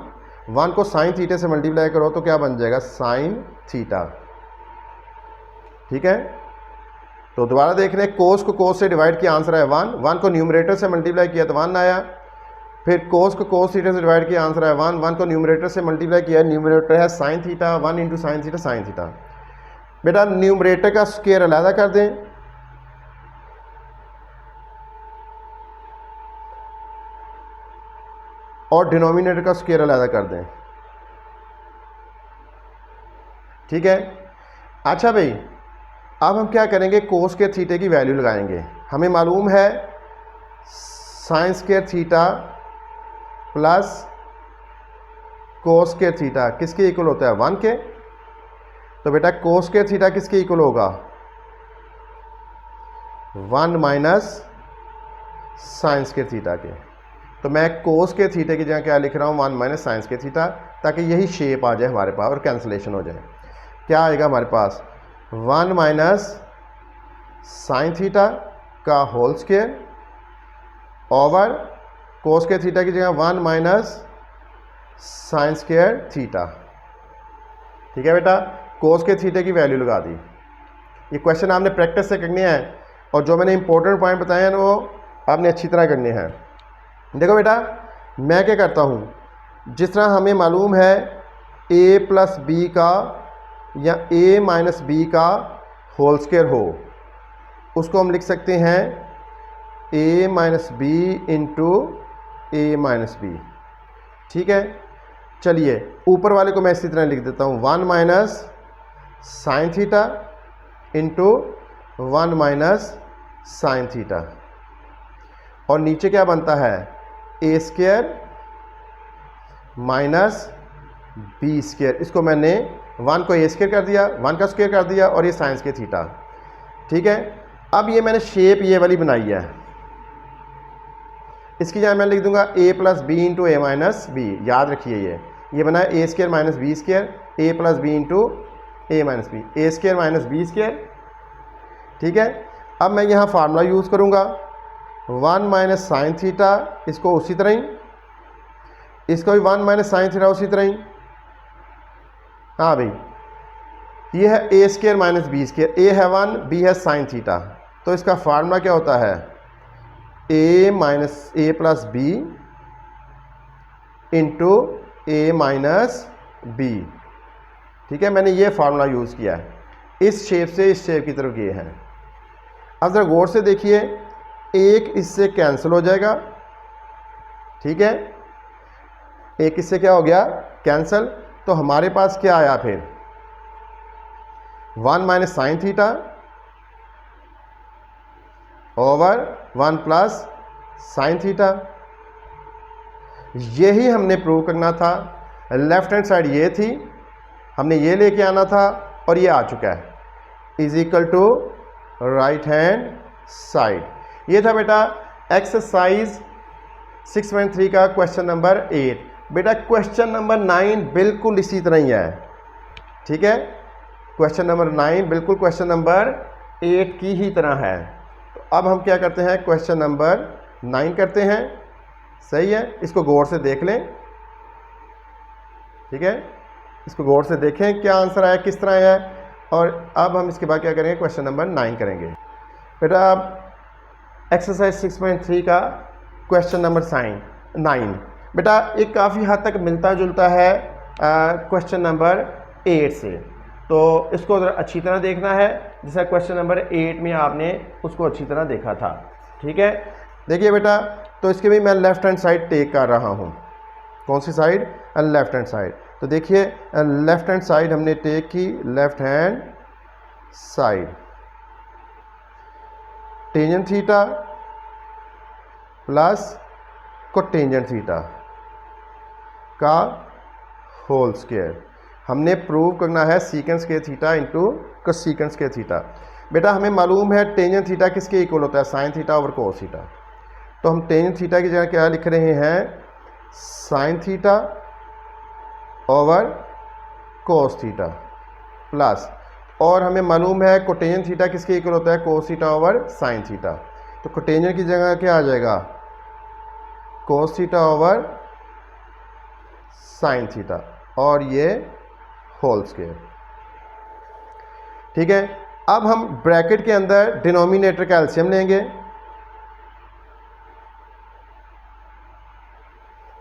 1 को साइन थीटा से मल्टीप्लाई करो तो क्या बन जाएगा, साइन थीटा। ठीक है, तो दोबारा देख रहे हैं, कोस को कोस से डिवाइड किया, आंसर आया 1, 1 को न्यूमरेटर से मल्टीप्लाई किया तो 1 आया। फिर कोस को कोस थीटा से डिवाइड किया, आंसर आया 1, 1 को न्यूमरेटर से मल्टीप्लाई किया, न्यूमरेटर है sine theta, 1 into sine theta sine theta. बेटा न्यूमरेटर का स्क्वायर अलग कर दें, और डिनोमिनेटर का स्क्वायर अलग कर दें। ठीक है, अच्छा भाई, अब हम क्या करेंगे, कोस के थीटे की वैल्यू लगाएंगे। हमें मालूम है sine square theta plus cos के थीटा किसके इक्वल होता है, 1 के। तो बेटा कोस के थीटा किसके इक्वल होगा, 1 माइनस साइन स्क्वायर थीटा के। तो मैं कोस के थीटे की जगह क्या लिख रहा हूँ, 1 माइनस साइन स्क्वायर थीटा, ताकि यही शेप आ जाए हमारे पास और कैंसलेशन हो जाए। क्या आएगा हमारे पास, 1 माइनस साइन थीटा का होल स्क्वायर ओवर कोस के थीटा की जगह 1 माइनस साइन स्क्वायर थीटा। ठीक है बेटा, कोस के थीटे की वैल्यू लगा दी। ये क्वेश्चन आपने प्रैक्टिस से करने हैं, और जो मैंने इंपॉर्टेंट पॉइंट बताए हैं वो आपने अच्छी तरह करने हैं। देखो बेटा, मैं क्या करता हूँ, जिस तरह हमें मालूम है a प्लस बी का या a माइनस बी का होल स्क्वायर हो, उसको हम लिख सकते हैं a minus B into a minus B. ठीक है, चलिए ऊपर वाले को मैं इसी तरह लिख देता हूँ, 1 minus sine theta into 1 minus sine theta, और नीचे क्या बनता है, A square minus B square. इसको मैंने 1 को ए स्क्वायर कर दिया, 1 का स्क्वायर कर दिया, और ये साइन स्क्वायर थीटा। ठीक है, अब ये मैंने शेप ये वाली बनाई है, इसकी जगह मैं लिख दूंगा a plus B into A minus B. याद रखिए ये बना है A square minus B square, A plus B into A minus B, A square minus B square. ठीक है, अब मैं यहाँ फार्मूला यूज़ करूँगा, 1 माइनस साइन थीटा, इसको उसी तरह ही, इसको भी 1 माइनस साइन थीटा उसी तरह ही। हाँ भाई, ये है A square minus B square, ए है 1, बी है साइन थीटा, तो इसका फार्मूला क्या होता है, ए माइनस ए प्लस बी इंटू ए माइनस बी। ठीक है, मैंने ये फार्मूला यूज़ किया है, इस शेप से इस शेप की तरफ ये है। अब ज़रा गौर से देखिए, एक इससे कैंसिल हो जाएगा। ठीक है, एक इससे क्या हो गया, कैंसिल। तो हमारे पास क्या आया फिर, 1 minus sine theta over 1 plus sine theta. यही हमने प्रूव करना था। लेफ्ट हैंड साइड ये थी, हमने ये लेके आना था, और ये आ चुका है, is equal to right hand side. ये था बेटा एक्सरसाइज 6.3 का क्वेश्चन नंबर 8। बेटा क्वेश्चन नंबर 9 बिल्कुल इसी तरह ही है। ठीक है, क्वेश्चन नंबर 9 बिल्कुल क्वेश्चन नंबर 8 की ही तरह है। तो अब हम क्या करते हैं, क्वेश्चन नंबर 9 करते हैं। सही है, इसको गौर से देख लें। ठीक है, इसको गौर से देखें क्या आंसर आया, किस तरह आया। और अब हम इसके बाद क्या करेंगे, क्वेश्चन नंबर 9 करेंगे। बेटा अब एक्सरसाइज 6.3 का क्वेश्चन नंबर 9। बेटा ये काफ़ी हद तक मिलता जुलता है क्वेश्चन नंबर 8 से। तो इसको अच्छी तरह देखना है, जैसा क्वेश्चन नंबर 8 में आपने उसको अच्छी तरह देखा था। ठीक है, देखिए बेटा, तो इसके भी मैं लेफ्ट हैंड साइड टेक कर रहा हूँ। कौन सी साइड? Left hand side. तो देखिए लेफ्ट हैंड साइड हमने टेक की, left hand side, tangent theta plus cotangent theta का होल स्क्वायर। हमने प्रूव करना है secant square theta into cosecant square theta. बेटा हमें मालूम है टेंजेंट थीटा किसके इक्वल होता है? Sine theta over cos theta. तो हम टेंजेंट थीटा की जगह क्या लिख रहे हैं? Sign theta over cos theta plus, और हमें मालूम है कोटेंजेंट थीटा किसके इक्वल होता है? कोस थीटा ओवर साइन थीटा। तो कोटेंजेंट की जगह क्या आ जाएगा? कोस थीटा ओवर साइन थीटा, और ये होल स्क्वायर। ठीक है, अब हम ब्रैकेट के अंदर डिनोमिनेटर का एलसीएम लेंगे।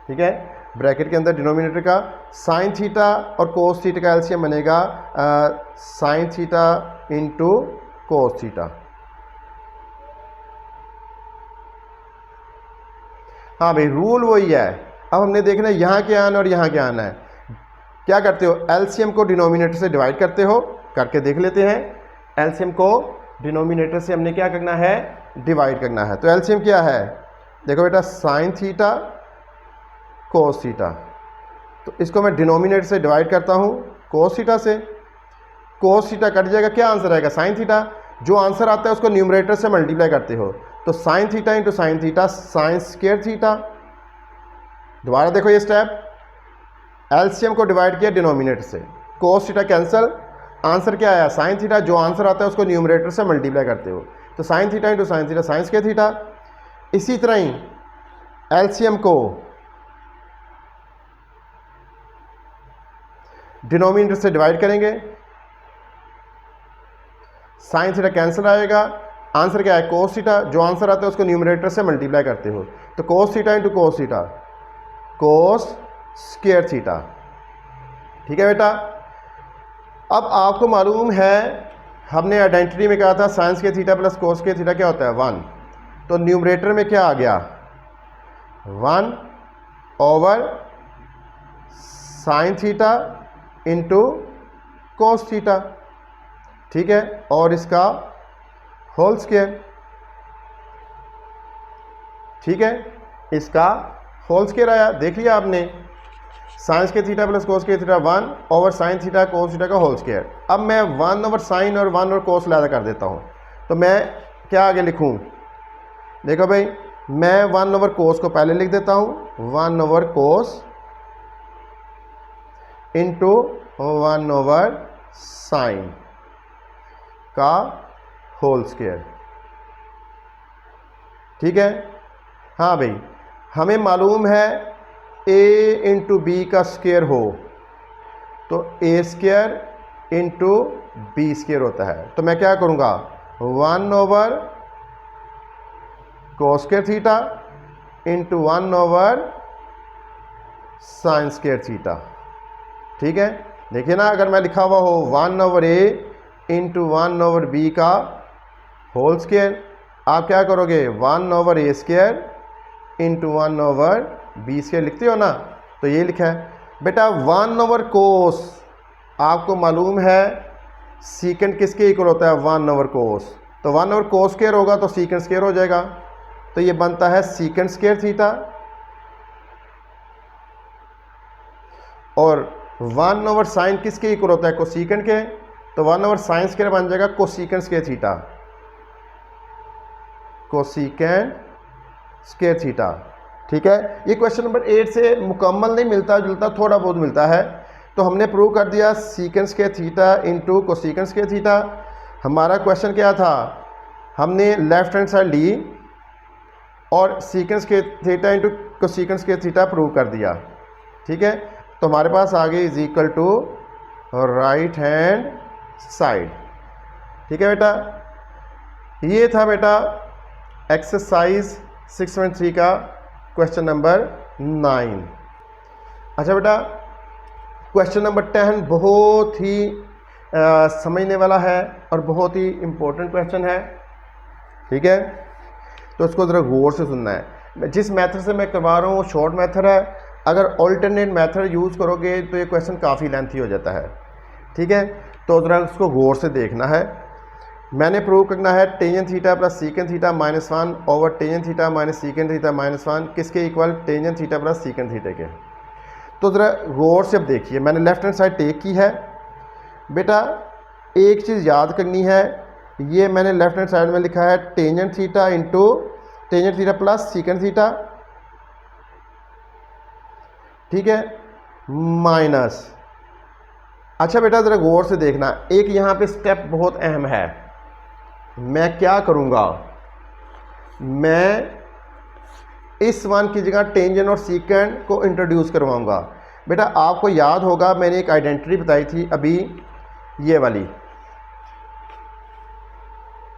ठीक है, ब्रैकेट के अंदर डिनोमिनेटर का साइन थीटा और कोस थीटा का एलसीएम बनेगा sine theta into cos theta. हाँ भाई, रूल वही है। अब हमने देखना है यहाँ क्या आना और यहाँ क्या आना है। क्या करते हो? एलसीएम को डिनोमिनेटर से डिवाइड करते हो, करके देख लेते हैं। एलसीएम को डिनोमिनेटर से हमने क्या करना है? डिवाइड करना है। तो एलसीएम क्या है? देखो बेटा, साइन थीटा कोस थीटा। तो इसको मैं डिनोमिनेटर से डिवाइड करता हूँ कोस थीटा से। कोस थीटा कट जाएगा, क्या आंसर आएगा? Sine theta. जो आंसर आता है उसको न्यूमरेटर से मल्टीप्लाई करते हो, तो sine theta into sine theta, sine square theta. दोबारा देखो ये स्टेप, एलसीएम को डिवाइड किया डिनोमिनेटर से, कोस थीटा कैंसिल, आंसर क्या आया? Sine theta. जो आंसर आता है उसको न्यूमरेटर से मल्टीप्लाई करते हो, तो sine theta into sine theta, sine square theta. इसी तरह ही एलसीएम को डिनोमिनेटर से डिवाइड करेंगे, साइन थीटा कैंसिल आएगा, आंसर क्या है? Cos theta. जो आंसर आता है उसको न्यूमरेटर से मल्टीप्लाई करते हो, तो कोस theta into cos theta, cos square theta. ठीक है बेटा, अब आपको मालूम है हमने आइडेंटिटी में कहा था sine square theta plus cos square theta क्या होता है? 1। तो न्यूमरेटर में क्या आ गया? 1 over sine theta into cos theta. ठीक है, और इसका होल स्क्वायर। ठीक है, इसका होल स्क्वायर आया, देख लिया आपने। Sine square theta plus cos square theta 1 over sine theta cos theta का होल स्क्वायर। अब मैं 1 ओवर साइन और 1 ओवर कोस लादा कर देता हूँ, तो मैं क्या आगे लिखूँ? देखो भाई, मैं 1 ओवर कोस को पहले लिख देता हूँ, 1 ओवर कोस इंटू 1 ओवर साइन का होल स्क्वायर। ठीक है, हाँ भाई, हमें मालूम है a इंटू बी का स्क्वायर हो तो ए स्क्वायर इंटू बी स्क्वायर होता है। तो मैं क्या करूँगा? 1 ओवर कोस square theta into 1 over sine square theta. ठीक है, देखिए ना, अगर मैं लिखा हुआ हो 1 over a into 1 over b का होल स्क्वायर, आप क्या करोगे? 1 over a square into 1 over B square लिखते हो ना। तो ये लिखा है बेटा। 1 ओवर कोस आपको मालूम है सीकेंट किसके इक्वल होता है? 1 ओवर कोस। तो 1 ओवर कोस स्क्वायर होगा तो सीकेंट स्क्वायर हो जाएगा, तो ये बनता है सीकेंट स्क्वायर थीटा। और 1 ओवर साइन किसके इक्वल होता है? कोसीकेंट के, तो 1 ओवर साइन स्क्वायर बन जाएगा cosecant square theta, cosecant square theta. ठीक है, ये क्वेश्चन नंबर 8 से मुकम्मल नहीं मिलता जुलता, थोड़ा बहुत मिलता है। तो हमने प्रूव कर दिया secant square theta into cosecant square theta. हमारा क्वेश्चन क्या था? हमने लेफ्ट हैंड साइड ली और secant square theta into cosecant square theta prove कर दिया। ठीक है, तो हमारे पास आ गई is equal to right hand side. ठीक है बेटा, ये था बेटा एक्सरसाइज 6.3 का क्वेश्चन नंबर 9। अच्छा बेटा, क्वेश्चन नंबर 10 बहुत ही समझने वाला है और बहुत ही इम्पोर्टेंट क्वेश्चन है, ठीक है। तो इसको ज़रा गौर से सुनना है। जिस मेथड से मैं करवा रहा हूँ वो शॉर्ट मेथड है, अगर ऑल्टरनेट मेथड यूज़ करोगे तो ये क्वेश्चन काफ़ी लेंथी हो जाता है, ठीक है। तो ज़रा उसको गौर से देखना है। मैंने प्रूव करना है tangent theta plus secant theta -1 over tangent theta minus secant theta -1 किसके equal, tangent theta plus secant theta के। तो ज़रा गौर से अब देखिए, मैंने लेफ्ट हैंड साइड टेक की है। बेटा एक चीज़ याद करनी है, ये मैंने लेफ्ट हैंड साइड में लिखा है tangent theta into tangent theta plus secant theta, ठीक है, माइनस। अच्छा बेटा ज़रा गौर से देखना, एक यहाँ पे स्टेप बहुत अहम है। मैं क्या करूँगा, मैं इस वन की जगह टेंजेंट और सीकेंट को इंट्रोड्यूस करवाऊँगा। बेटा आपको याद होगा मैंने एक आइडेंटिटी बताई थी अभी, ये वाली,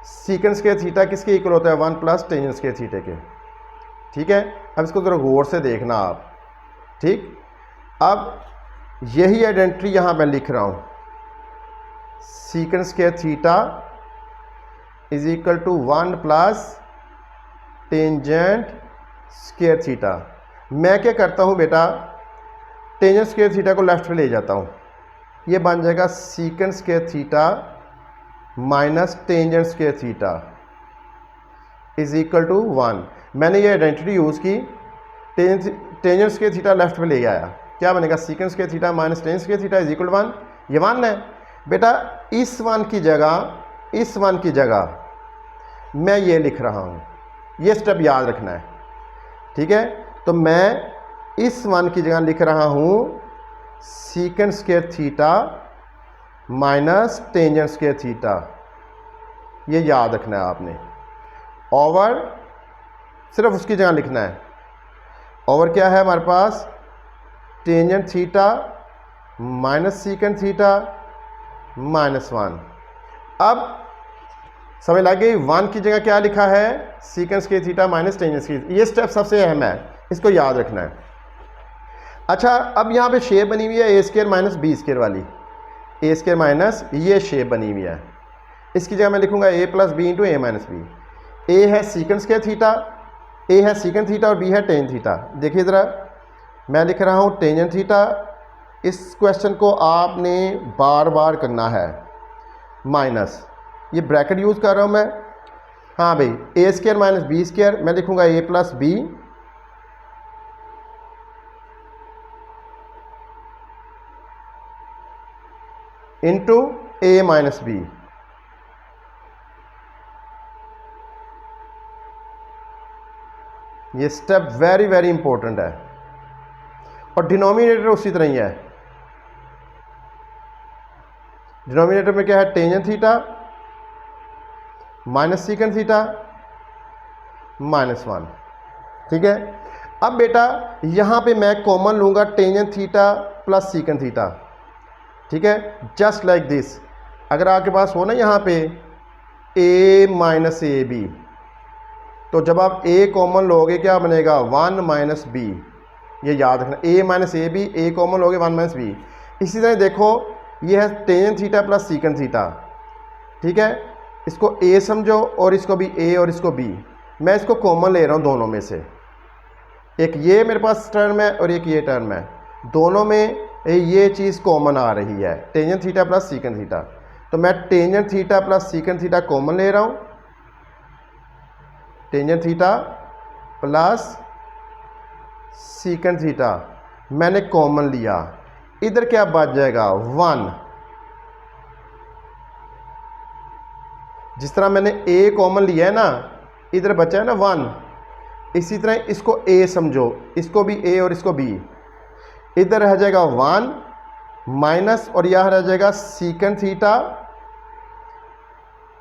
सीकेंट स्क्वायर थीटा किसके इक्वल होता है, 1 प्लस टेंजेंट स्क्वायर थीटा के, ठीक है। अब इसको ज़रा गौर से देखना आप, ठीक। अब यही आइडेंटिटी यहाँ मैं लिख रहा हूँ, secant square theta is equal to 1 plus tangent square theta. मैं क्या करता हूँ बेटा, टेंजेंट स्क्वायर थीटा को लेफ्ट में ले जाता हूँ, ये बन जाएगा secant square theta minus tangent square theta is equal to 1। मैंने ये आइडेंटिटी यूज़ की, टेंजेंट स्क्वायर थीटा लेफ्ट में ले आया, क्या बनेगा, secant square theta minus tangent square theta is equal to 1। ये 1 है बेटा। इस वन की जगह मैं ये लिख रहा हूँ, ये स्टेप याद रखना है, ठीक है। तो मैं इस वन की जगह लिख रहा हूँ secant square theta minus tangent square theta, ये याद रखना है आपने। ओवर सिर्फ उसकी जगह लिखना है, ओवर क्या है हमारे पास, tangent theta minus secant theta -1। अब समझ लग गई, 1 की जगह क्या लिखा है, secant square theta minus tangent square. ये स्टेप सबसे अहम है, इसको याद रखना है। अच्छा अब यहाँ पे शेप बनी हुई है A square minus B square वाली, ए स्क्वायर माइनस ये शेप बनी हुई है, इसकी जगह मैं लिखूंगा ए प्लस बी इंटू ए माइनस बी। ए है सीकेंट स्क्वायर थीटा, ए है सीकेंट थीटा और बी है टेंजेंट थीटा। देखिए ज़रा मैं लिख रहा हूँ टेंजेंट थीटा, इस क्वेश्चन को आपने बार बार करना है, माइनस ये ब्रैकेट यूज़ कर रहा हूँ मैं, हाँ भाई, ए स्क्वायर माइनस बी स्क्वायर, मैं लिखूंगा ए प्लस बी इंटू ए माइनस बी। ये स्टेप वेरी वेरी इंपॉर्टेंट है, और डिनोमिनेटर उसी तरह ही है। डिनोमिनेटर में क्या है, tangent theta minus secant theta -1, ठीक है। अब बेटा यहाँ पे मैं कॉमन लूँगा tangent theta plus secant theta, ठीक है, जस्ट लाइक दिस। अगर आपके पास हो ना यहाँ पे a माइनस ए बी, तो जब आप a कॉमन लोगे क्या बनेगा, 1 माइनस बी, ये याद रखना, a minus A B, a common लोगे 1 माइनस बी। इसी तरह देखो ये है tangent theta plus secant theta, ठीक है, इसको a समझो और इसको भी a और इसको b। मैं इसको कॉमन ले रहा हूँ दोनों में से, एक ये मेरे पास टर्म है और एक ये टर्म है, दोनों में ये चीज़ कॉमन आ रही है, tangent theta plus secant theta. तो मैं tangent theta plus secant theta common ले रहा हूँ, tangent theta plus secant theta मैंने कॉमन लिया, इधर क्या बच जाएगा, 1। जिस तरह मैंने a कॉमन लिया है ना, इधर बचा है ना 1, इसी तरह इसको a समझो, इसको भी a और इसको b, इधर रह जाएगा 1 माइनस, और यहाँ रह जाएगा secant theta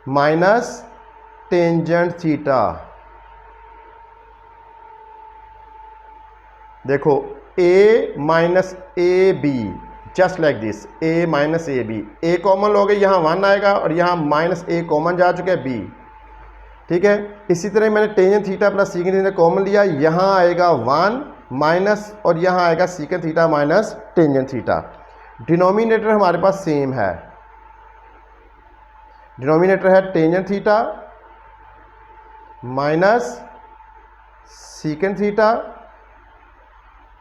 minus tangent theta. देखो a minus A B, just like this, a minus A B, A common लोगे यहाँ 1 आएगा और यहाँ माइनस a कॉमन जा चुका है b, ठीक है। इसी तरह मैंने tangent theta plus secant theta common लिया, यहाँ आएगा 1 माइनस और यहाँ आएगा secant theta minus tangent theta. Denominator हमारे पास सेम है, डिनोमिनेटर है tangent theta minus secant theta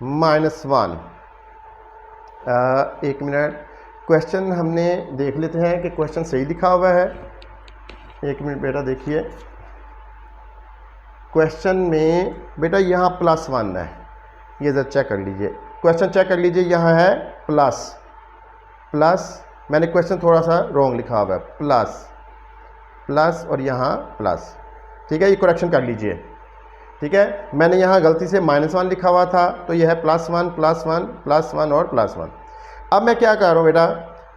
-1। एक मिनट, क्वेश्चन हमने देख लेते हैं कि क्वेश्चन सही लिखा हुआ है। एक मिनट बेटा देखिए, क्वेश्चन में बेटा यहाँ +1 है, ये जरा चेक कर लीजिए, क्वेश्चन चेक कर लीजिए, यहाँ है प्लस, मैंने क्वेश्चन थोड़ा सा रॉन्ग लिखा हुआ है, प्लस और यहाँ प्लस, ठीक है, ये करेक्शन कर लीजिए, ठीक है। मैंने यहाँ गलती से -1 लिखा हुआ था, तो ये है +1 +1 +1 और +1। अब मैं क्या कर रहा हूँ बेटा,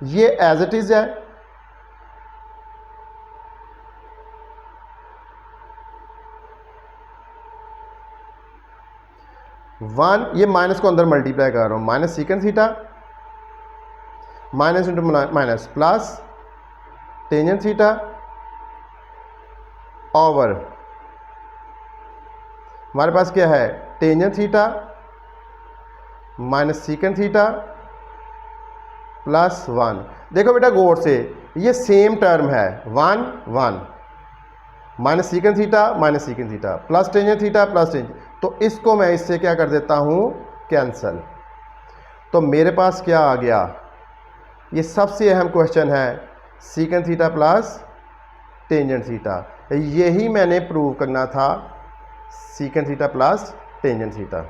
ये एज इट इज़ है, वन, ये माइनस को अंदर मल्टीप्लाई कर रहा हूँ, minus secant theta minus into minus plus tangent theta over, हमारे पास क्या है, tangent theta minus secant theta +1। देखो बेटा गौर से, ये सेम टर्म है, 1 1 minus secant theta plus tangent theta plus tangent, तो इसको मैं इससे क्या कर देता हूँ, कैंसल। तो मेरे पास क्या आ गया, ये सबसे अहम क्वेश्चन है, secant theta plus tangent theta, यही मैंने प्रूव करना था, secant theta plus tangent theta,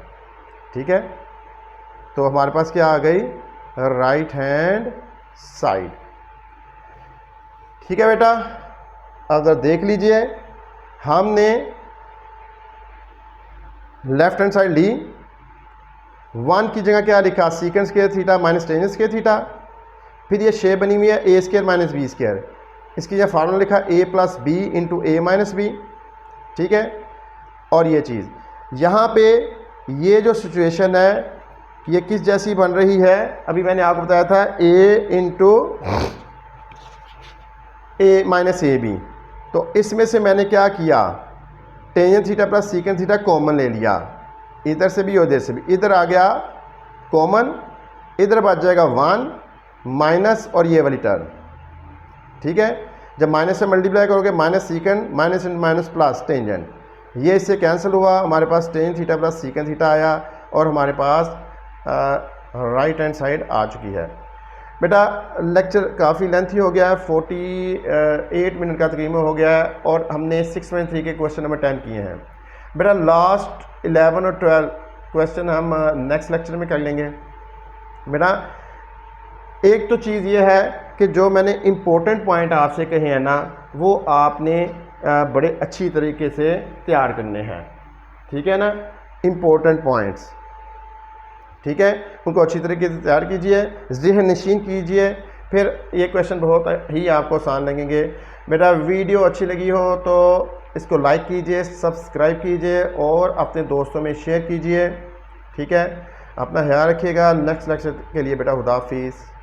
ठीक है। तो हमारे पास क्या आ गई, राइट हैंड साइड, ठीक है बेटा। अब जरा देख लीजिए, हमने लेफ्ट हैंड साइड ली, 1 की जगह क्या लिखा, secant square theta minus tangent square theta, फिर ये शेप बनी हुई है a² माइनस b², इसकी यह फार्मूला लिखा a + b into a minus b, ठीक है। और ये चीज़ यहाँ पे, ये जो सिचुएशन है ये किस जैसी बन रही है, अभी मैंने आपको बताया था a into a minus A B, तो इसमें से मैंने क्या किया, tangent theta plus secant theta common ले लिया, इधर से भी और इधर से भी, इधर आ गया कॉमन, इधर बच जाएगा 1 माइनस और ये वाली टर्म, ठीक है। जब माइनस से मल्टीप्लाई करोगे, minus secant minus minus plus tangent, ये इससे कैंसिल हुआ, हमारे पास tangent theta plus secant theta आया, और हमारे पास राइट हैंड साइड आ चुकी है। बेटा लेक्चर काफ़ी लेंथी हो गया है, 48 मिनट का तकरीबन हो गया है, और हमने 6.3 के क्वेश्चन नंबर 10 किए हैं। बेटा लास्ट 11 और 12 क्वेश्चन हम नेक्स्ट लेक्चर में कर लेंगे। बेटा एक तो चीज़ ये है कि जो मैंने इम्पोर्टेंट पॉइंट आपसे कहे हैं ना, वो आपने बड़े अच्छी तरीके से तैयार करने हैं, ठीक है ना, इम्पोर्टेंट पॉइंट्स, ठीक है, उनको अच्छी तरीके से तैयार कीजिए, ज़हन नशीन कीजिए, फिर ये क्वेश्चन बहुत ही आपको आसान लगेंगे। बेटा वीडियो अच्छी लगी हो तो इसको लाइक कीजिए, सब्सक्राइब कीजिए और अपने दोस्तों में शेयर कीजिए, ठीक है। अपना ख्याल रखिएगा। नेक्स्ट लेक्चर के लिए बेटा खुदा हाफिज़।